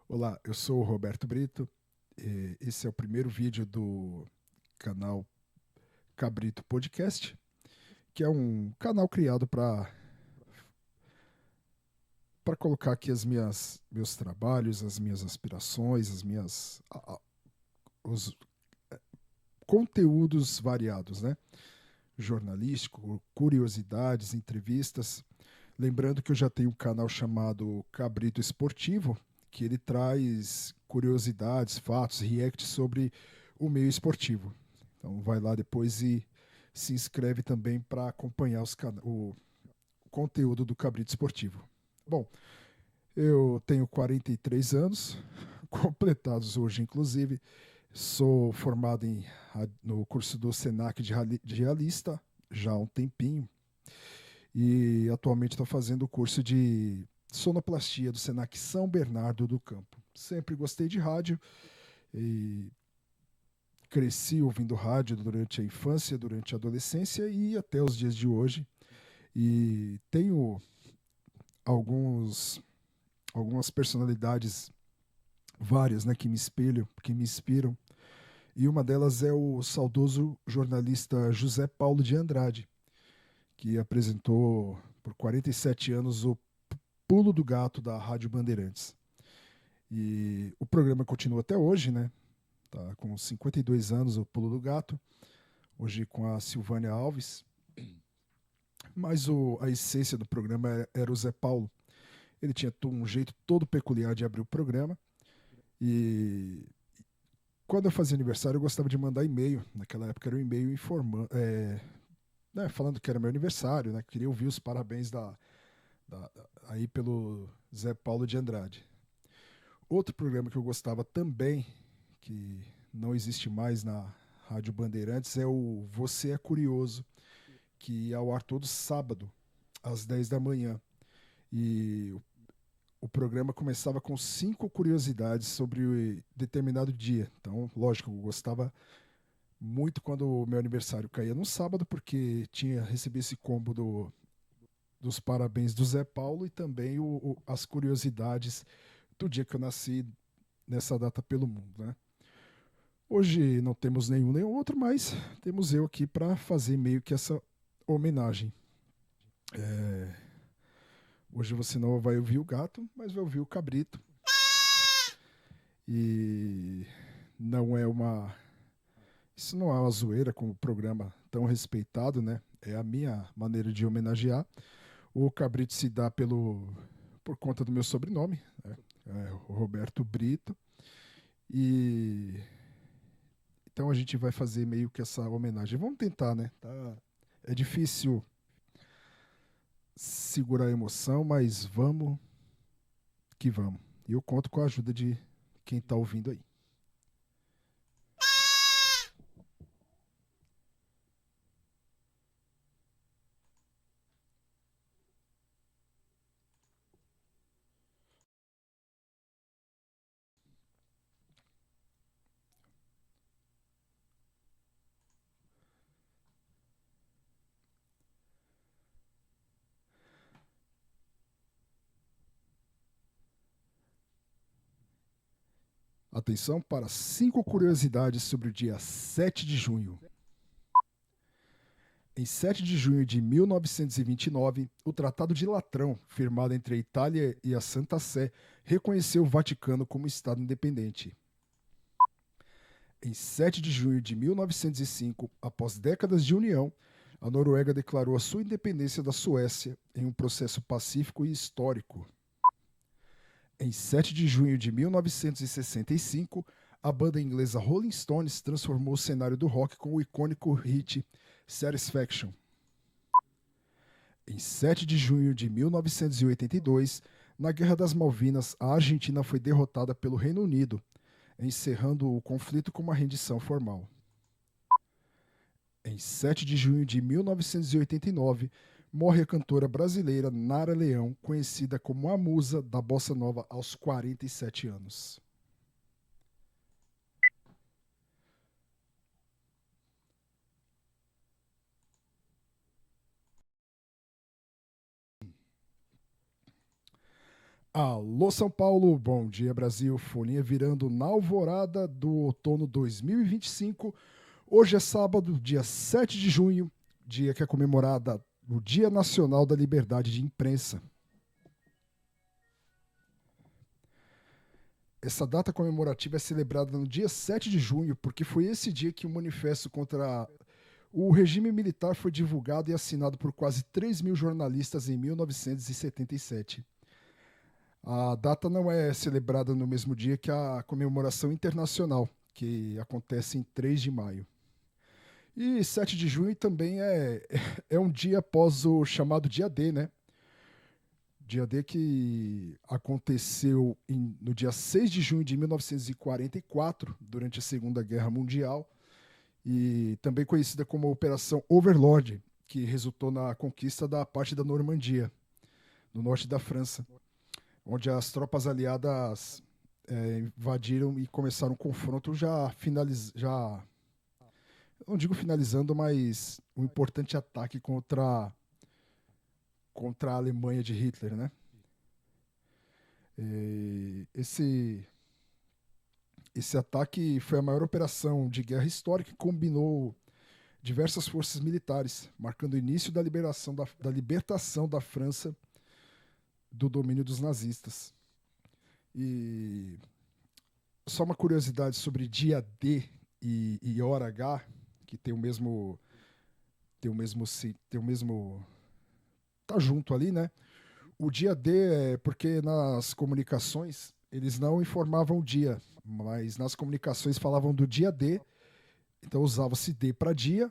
Olá, eu sou o Roberto Brito. E esse é o primeiro vídeo do canal Cabrito Podcast, que é um canal criado para colocar aqui as minhas meus trabalhos, as minhas aspirações, os conteúdos variados, né? Jornalístico, curiosidades, entrevistas. Lembrando que eu já tenho um canal chamado Cabrito Esportivo, que ele traz curiosidades, fatos, react sobre o meio esportivo. Então vai lá depois e se inscreve também para acompanhar o conteúdo do Cabrito Esportivo. Bom, eu tenho 43 anos, completados hoje, inclusive. Sou formado no curso do Senac de realista já há um tempinho e atualmente estou fazendo o curso de sonoplastia do Senac São Bernardo do Campo. Sempre gostei de rádio e cresci ouvindo rádio durante a infância, durante a adolescência e até os dias de hoje. E tenho alguns, algumas personalidades várias, né, que me espelham, que me inspiram. E uma delas é o saudoso jornalista José Paulo de Andrade, que apresentou por 47 anos o Pulo do Gato da Rádio Bandeirantes. E o programa continua até hoje, né? Tá com 52 anos o Pulo do Gato, hoje com a Silvânia Alves. Mas a essência do programa era o Zé Paulo. Ele tinha um jeito todo peculiar de abrir o programa. E quando eu fazia aniversário, eu gostava de mandar e-mail. Naquela época era um e-mail informando, né, falando que era meu aniversário, né? Queria ouvir os parabéns aí pelo Zé Paulo de Andrade. Outro programa que eu gostava também, que não existe mais na Rádio Bandeirantes, é o Você é Curioso, que é ao ar todo sábado, às 10 da manhã. E o programa começava com 5 curiosidades sobre determinado dia. Então, lógico, eu gostava muito quando o meu aniversário caía no sábado, porque tinha recebi esse combo dos parabéns do Zé Paulo e também as curiosidades do dia que eu nasci nessa data pelo mundo, né? Hoje não temos nenhum nem outro, mas temos eu aqui para fazer meio que essa homenagem. É, hoje você não vai ouvir o gato, mas vai ouvir o cabrito. E não é uma. Isso não é uma zoeira com o programa tão respeitado, né? É a minha maneira de homenagear. O cabrito se dá por conta do meu sobrenome, né? É o Roberto Brito. E então a gente vai fazer meio que essa homenagem. Vamos tentar, né? Tá, é difícil segurar a emoção, mas vamos que vamos. E eu conto com a ajuda de quem está ouvindo aí. Atenção para 5 curiosidades sobre o dia 7 de junho. Em 7 de junho de 1929, o Tratado de Latrão, firmado entre a Itália e a Santa Sé, reconheceu o Vaticano como Estado independente. Em 7 de junho de 1905, após décadas de união, a Noruega declarou a sua independência da Suécia em um processo pacífico e histórico. Em 7 de junho de 1965, a banda inglesa Rolling Stones transformou o cenário do rock com o icônico hit Satisfaction. Em 7 de junho de 1982, na Guerra das Malvinas, a Argentina foi derrotada pelo Reino Unido, encerrando o conflito com uma rendição formal. Em 7 de junho de 1989, morre a cantora brasileira Nara Leão, conhecida como a musa da bossa nova aos 47 anos. Alô São Paulo, bom dia Brasil, folhinha virando na alvorada do outono 2025. Hoje é sábado, dia 7 de junho, dia que é comemorada o Dia Nacional da Liberdade de Imprensa. Essa data comemorativa é celebrada no dia 7 de junho, porque foi esse dia que o manifesto contra o regime militar foi divulgado e assinado por quase 3 mil jornalistas em 1977. A data não é celebrada no mesmo dia que a comemoração internacional, que acontece em 3 de maio. E 7 de junho também é um dia após o chamado Dia D, né? Dia D que aconteceu no dia 6 de junho de 1944, durante a Segunda Guerra Mundial, e também conhecida como Operação Overlord, que resultou na conquista da parte da Normandia, no norte da França, onde as tropas aliadas invadiram e começaram um confronto já não digo finalizando, mas um importante ataque contra a Alemanha de Hitler, né? Esse ataque foi a maior operação de guerra histórica que combinou diversas forças militares, marcando o início da libertação da França do domínio dos nazistas. E só uma curiosidade sobre dia D e hora H, que tem o mesmo tá junto ali, né? O dia D é porque nas comunicações eles não informavam o dia, mas nas comunicações falavam do dia D, então usava-se D para dia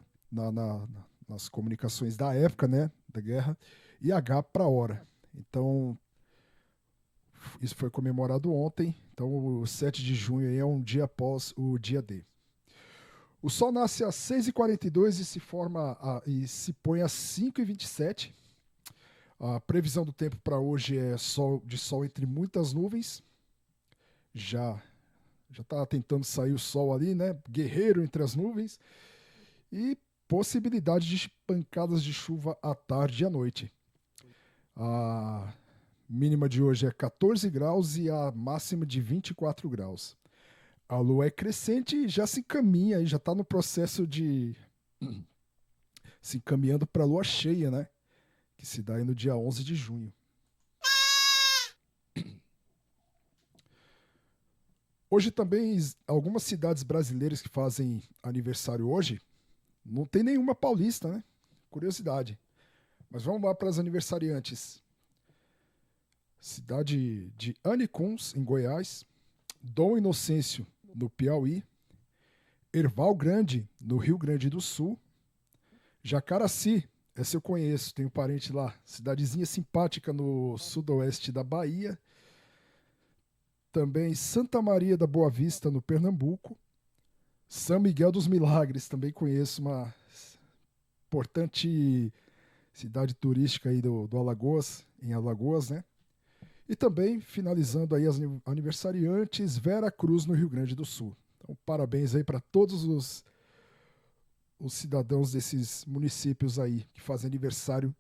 nas comunicações da época, né, da guerra, e H para hora. Então isso foi comemorado ontem, então o 7 de junho aí é um dia após o dia D. O Sol nasce às 6h42 e se põe às 5h27. A previsão do tempo para hoje é de sol entre muitas nuvens. Já está tentando sair o sol ali, né? Guerreiro entre as nuvens. E possibilidade de pancadas de chuva à tarde e à noite. A mínima de hoje é 14 graus e a máxima de 24 graus. A lua é crescente e já se encaminha, já está no processo de se encaminhando para a lua cheia, né? Que se dá aí no dia 11 de junho. Hoje também, algumas cidades brasileiras que fazem aniversário hoje, não tem nenhuma paulista, né? Curiosidade. Mas vamos lá para as aniversariantes. Cidade de Anicuns, em Goiás. Dom Inocêncio, no Piauí. Erval Grande, no Rio Grande do Sul. Jacaraci, essa eu conheço, tenho parente lá. Cidadezinha simpática no sudoeste da Bahia. Também Santa Maria da Boa Vista, no Pernambuco. São Miguel dos Milagres, também conheço, uma importante cidade turística aí do Alagoas, em Alagoas, né? E também, finalizando aí as aniversariantes, Vera Cruz, no Rio Grande do Sul. Então, parabéns aí para todos os cidadãos desses municípios aí que fazem aniversário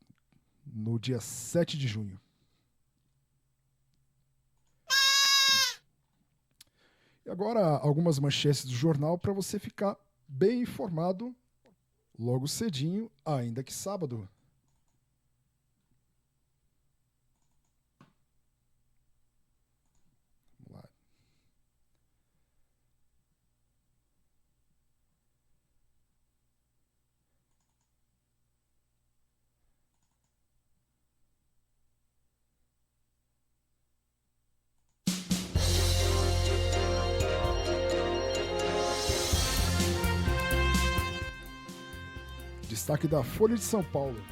no dia 7 de junho. E agora, algumas manchetes do jornal para você ficar bem informado logo cedinho, ainda que sábado. Destaque da Folha de São Paulo.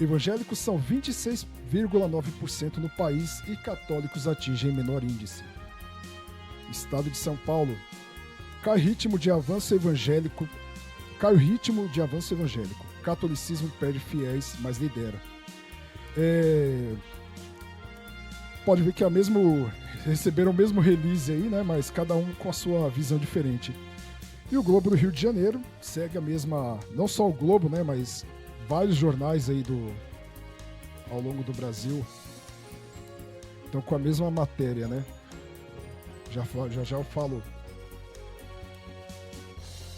Evangélicos são 26,9% no país e católicos atingem menor índice. Estado de São Paulo. Cai o ritmo de avanço evangélico. Catolicismo perde fiéis, mas lidera. Pode ver que receberam o mesmo release aí, né? Mas cada um com a sua visão diferente. E o Globo do Rio de Janeiro segue a mesma, não só o Globo, né, mas vários jornais aí ao longo do Brasil Então, com a mesma matéria, né? Já eu falo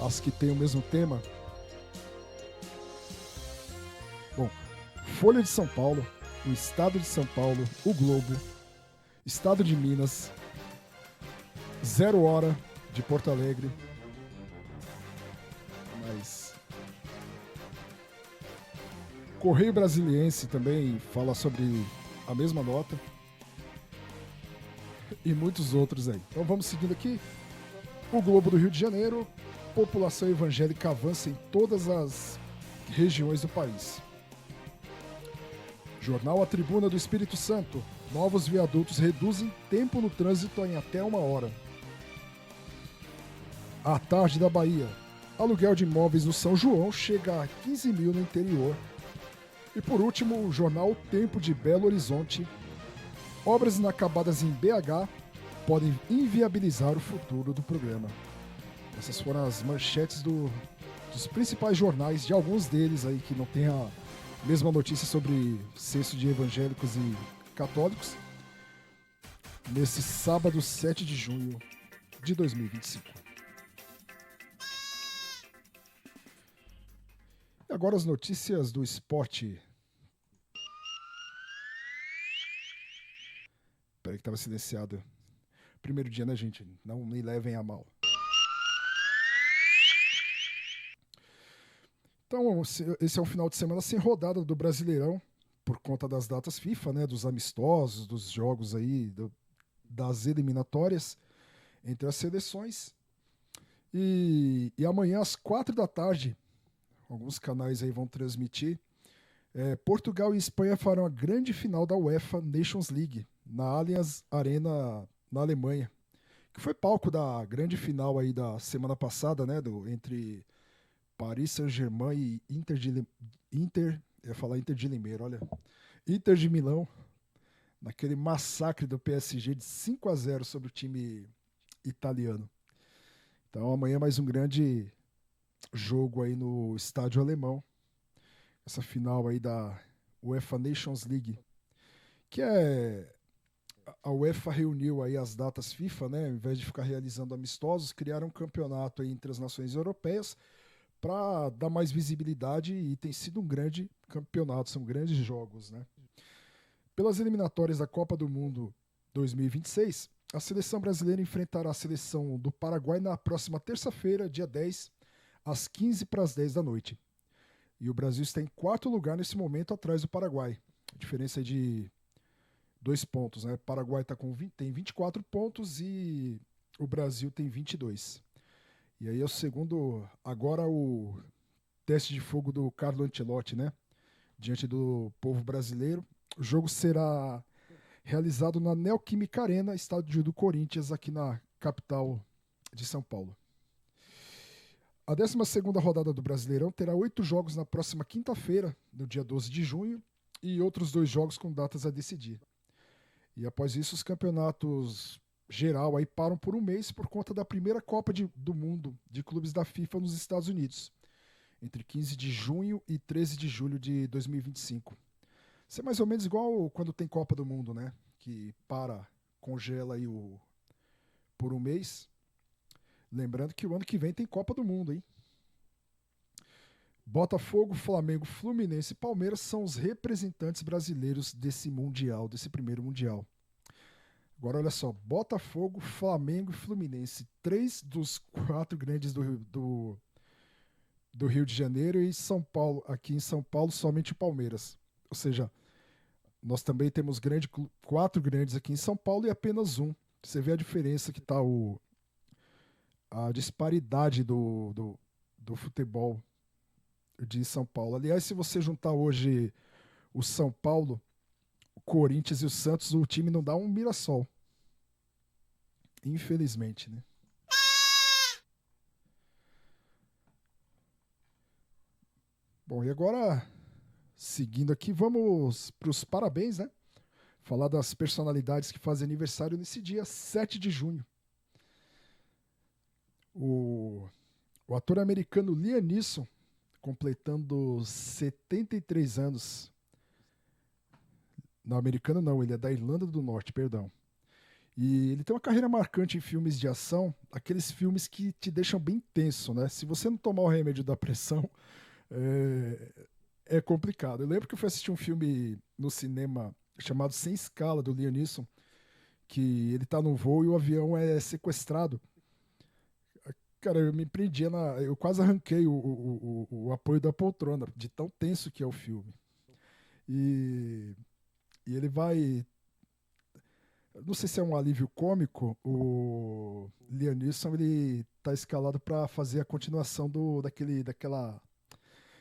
as que têm o mesmo tema. Bom, Folha de São Paulo, o Estado de São Paulo, o Globo, Estado de Minas, Zero Hora de Porto Alegre, mas Correio Brasiliense também fala sobre a mesma nota e muitos outros aí. Então vamos seguindo aqui. O Globo do Rio de Janeiro, população evangélica avança em todas as regiões do país. Jornal A Tribuna do Espírito Santo, novos viadutos reduzem tempo no trânsito em até 1 hora. A Tarde da Bahia, aluguel de imóveis no São João chega a 15 mil no interior. E por último, o jornal Tempo de Belo Horizonte, obras inacabadas em BH podem inviabilizar o futuro do programa. Essas foram as manchetes dos principais jornais, de alguns deles aí que não tem a mesma notícia sobre censo de evangélicos e católicos, nesse sábado 7 de junho de 2025. E agora as notícias do esporte. Peraí que estava silenciado. Primeiro dia, né, gente? Não me levem a mal. Então, esse é um final de semana sem rodada do Brasileirão, por conta das datas FIFA, né, dos amistosos, dos jogos aí, das eliminatórias entre as seleções. E amanhã, às 4 da tarde, alguns canais aí vão transmitir, Portugal e Espanha farão a grande final da UEFA Nations League, na Allianz Arena, na Alemanha, que foi palco da grande final aí da semana passada, né, entre Paris Saint-Germain e eu ia falar Inter de Limeira, olha. Inter de Milão, naquele massacre do PSG de 5-0 sobre o time italiano. Então amanhã mais um grande jogo aí no estádio alemão. Essa final aí da UEFA Nations League, que a UEFA reuniu aí as datas FIFA, né? Ao invés de ficar realizando amistosos, criaram um campeonato aí entre as nações europeias para dar mais visibilidade, e tem sido um grande campeonato, são grandes jogos, né? Pelas eliminatórias da Copa do Mundo 2026, a seleção brasileira enfrentará a seleção do Paraguai na próxima terça-feira, dia 10, às 15 para as 10 da noite. E o Brasil está em quarto lugar nesse momento, atrás do Paraguai. A diferença é de 2 pontos, né? O Paraguai tem 24 pontos e o Brasil tem 22. E aí é o segundo, agora o teste de fogo do Carlo Ancelotti, né? Diante do povo brasileiro. O jogo será realizado na Neoquímica Arena, estádio do Corinthians, aqui na capital de São Paulo. A 12ª rodada do Brasileirão terá 8 jogos na próxima quinta-feira, no dia 12 de junho, e outros 2 jogos com datas a decidir. E após isso, os campeonatos geral aí param por um mês por conta da primeira Copa do Mundo de clubes da FIFA nos Estados Unidos, entre 15 de junho e 13 de julho de 2025. Isso é mais ou menos igual quando tem Copa do Mundo, né? Que congela aí por um mês. Lembrando que o ano que vem tem Copa do Mundo, hein? Botafogo, Flamengo, Fluminense e Palmeiras são os representantes brasileiros desse Mundial, desse primeiro Mundial. Agora olha só, Botafogo, Flamengo e Fluminense, 3 dos 4 grandes do Rio de Janeiro, e São Paulo, aqui em São Paulo somente o Palmeiras. Ou seja, nós também temos 4 grandes aqui em São Paulo e apenas um. Você vê a diferença que está a disparidade do futebol de São Paulo. Aliás, se você juntar hoje o São Paulo, o Corinthians e o Santos, o time não dá um Mirassol. Infelizmente, né? Bom, e agora, seguindo aqui, vamos para os parabéns, né? Falar das personalidades que fazem aniversário nesse dia 7 de junho. O ator americano Liam Neeson, completando 73 anos Não, americano não, ele é da Irlanda do Norte, perdão. E ele tem uma carreira marcante em filmes de ação, aqueles filmes que te deixam bem tenso, né? Se você não tomar o remédio da pressão, é, é complicado. Eu lembro que eu fui assistir um filme no cinema chamado Sem Escala, do Liam Neeson, que ele tá num voo e o avião é sequestrado. Cara, eu me prendia na. Eu quase arranquei o apoio da poltrona, de tão tenso que é o filme. E, e ele vai. Não sei se é um alívio cômico, o Liam Neeson ele tá escalado para fazer a continuação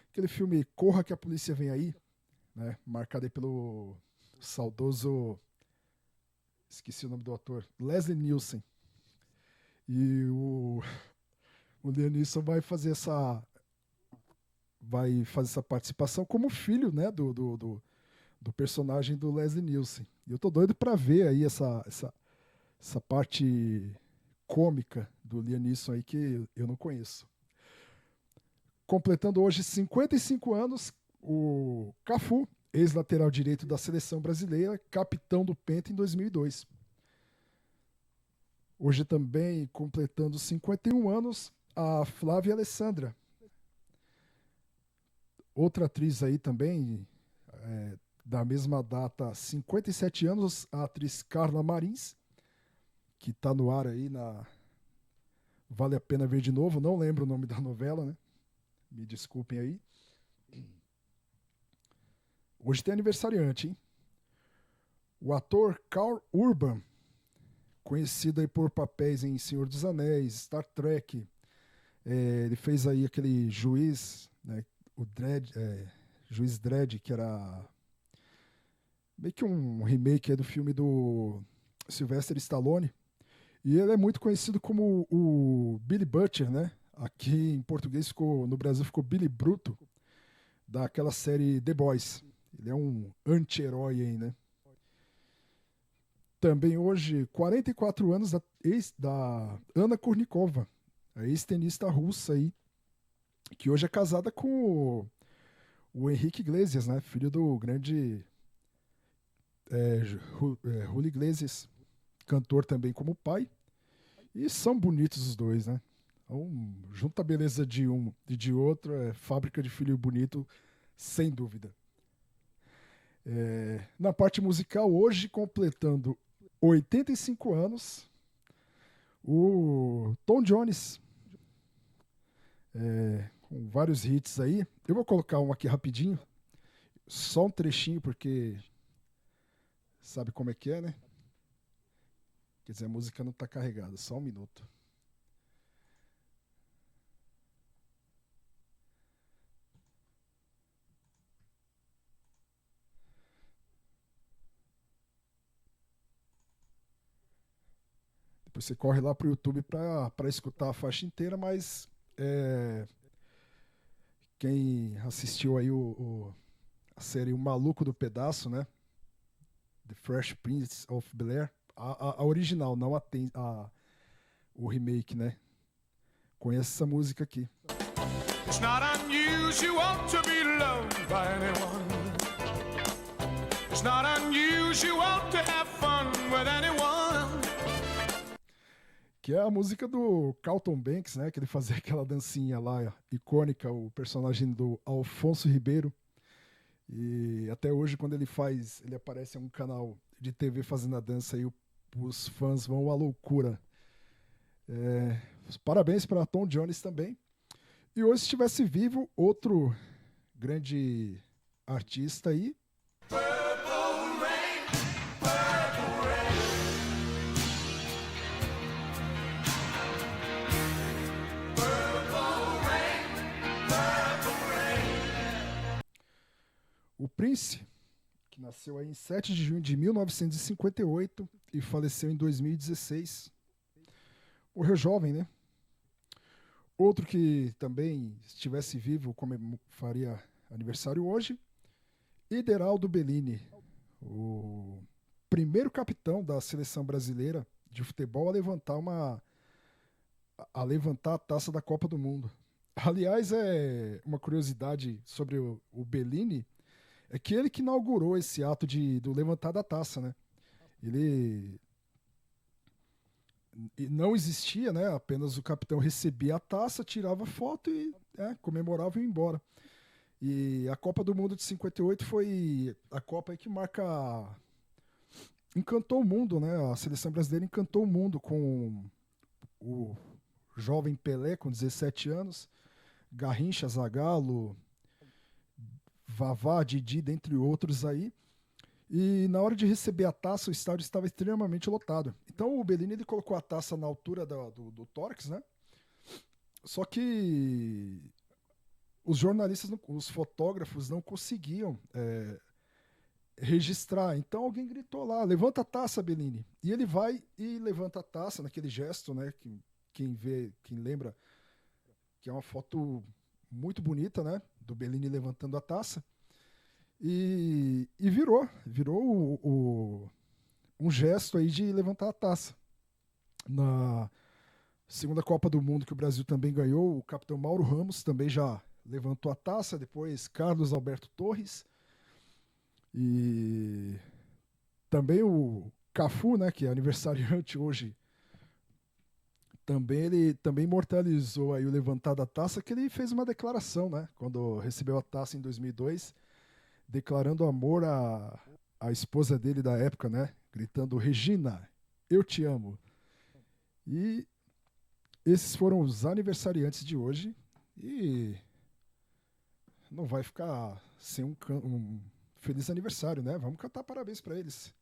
aquele filme Corra que a Polícia Vem Aí, né? Marcado aí pelo saudoso. Esqueci o nome do ator. Leslie Nielsen. E o Liam Neeson vai fazer essa participação como filho, né, do personagem do Leslie Nielsen. E eu tô doido para ver aí essa parte cômica do Liam Neeson aí que eu não conheço. Completando hoje 55 anos, o Cafu, ex-lateral direito da seleção brasileira, capitão do Penta em 2002. Hoje também, completando 51 anos, a Flávia Alessandra, outra atriz aí também, da mesma data, 57 anos, a atriz Carla Marins, que está no ar aí na Vale a Pena Ver de Novo, não lembro o nome da novela, né? Me desculpem aí. Hoje tem aniversariante, hein? O ator Karl Urban, conhecido aí por papéis em Senhor dos Anéis, Star Trek, ele fez aí aquele juiz, né? O Dredd, Juiz Dredd, que era meio que um remake aí do filme do Sylvester Stallone. E ele é muito conhecido como o Billy Butcher, né? Aqui em português ficou, no Brasil ficou Billy Bruto, daquela série The Boys. Ele é um anti-herói aí, né? Também hoje, 44 anos da Ana Kurnikova, a ex-tenista russa aí, que hoje é casada com o Henrique Iglesias, né? Filho do grande Julio Iglesias, cantor também como pai. E são bonitos os dois, né? Então, junta a beleza de um e de outro, é fábrica de filho bonito, sem dúvida. Na parte musical, hoje completando 85 anos, o Tom Jones, com vários hits aí. Eu vou colocar um aqui rapidinho, só um trechinho, porque sabe como é que é, né? Quer dizer, a música não está carregada, só um minuto. Depois você corre lá pro YouTube para escutar a faixa inteira, mas é, quem assistiu aí a série O Maluco do Pedaço, né? The Fresh Prince of Bel-Air, a original, não o remake, né? Conhece essa música aqui. It's not unusual to be loved by anyone. It's not unusual to have fun with anyone. Que é a música do Carlton Banks, né? Que ele fazia aquela dancinha lá, icônica, o personagem do Alfonso Ribeiro. E até hoje, quando ele aparece em um canal de TV fazendo a dança, e os fãs vão à loucura. Parabéns para Tom Jones também. E hoje, se estivesse vivo, outro grande artista aí. Purple Rain, Purple Rain. Purple Rain, Purple Rain. O Prince, que nasceu aí em 7 de junho de 1958 e faleceu em 2016. Morreu jovem, né? Outro que também estivesse vivo, faria aniversário hoje, Ederaldo Bellini, o primeiro capitão da seleção brasileira de futebol a levantar a taça da Copa do Mundo. Aliás, é uma curiosidade sobre o Bellini, É que ele que inaugurou esse ato do levantar da taça, né? Ele não existia, né? Apenas o capitão recebia a taça, tirava foto e comemorava e ia embora. E a Copa do Mundo de 58 foi a Copa aí que encantou o mundo, né? A seleção brasileira encantou o mundo com o jovem Pelé com 17 anos, Garrincha, Zagallo, Vavá, Didi, dentre outros aí. E na hora de receber a taça, o estádio estava extremamente lotado. Então o Bellini ele colocou a taça na altura do tórax, né? Só que os jornalistas, os fotógrafos não conseguiam registrar. Então alguém gritou lá: levanta a taça, Bellini. E ele vai e levanta a taça naquele gesto, né? Que quem vê, quem lembra, que é uma foto muito bonita, né? Do Bellini levantando a taça. E virou um gesto aí de levantar a taça. Na segunda Copa do Mundo que o Brasil também ganhou, o capitão Mauro Ramos também já levantou a taça, depois Carlos Alberto Torres e também o Cafu, né, que é aniversariante hoje, também ele também imortalizou aí o levantar da taça, que ele fez uma declaração, né, quando recebeu a taça em 2002, declarando amor à esposa dele da época, né, gritando: Regina, eu te amo. E esses foram os aniversariantes de hoje e não vai ficar sem um feliz aniversário, né? Vamos cantar parabéns para eles.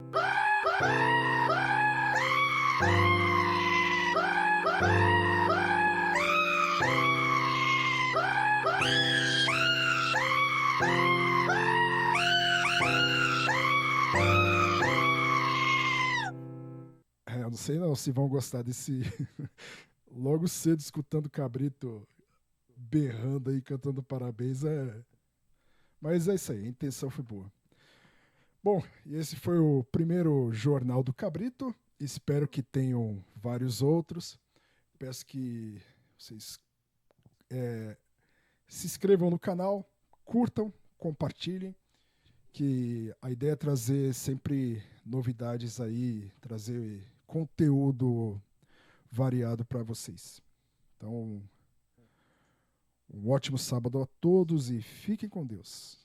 Eu não sei não se vão gostar desse logo cedo escutando Cabrito berrando aí, cantando parabéns. Mas é isso aí, a intenção foi boa. Bom, e esse foi o primeiro Jornal do Cabrito. Espero que tenham vários outros. Peço que vocês se inscrevam no canal, curtam, compartilhem, que a ideia é trazer sempre novidades aí, trazer conteúdo variado para vocês. Então, um ótimo sábado a todos e fiquem com Deus.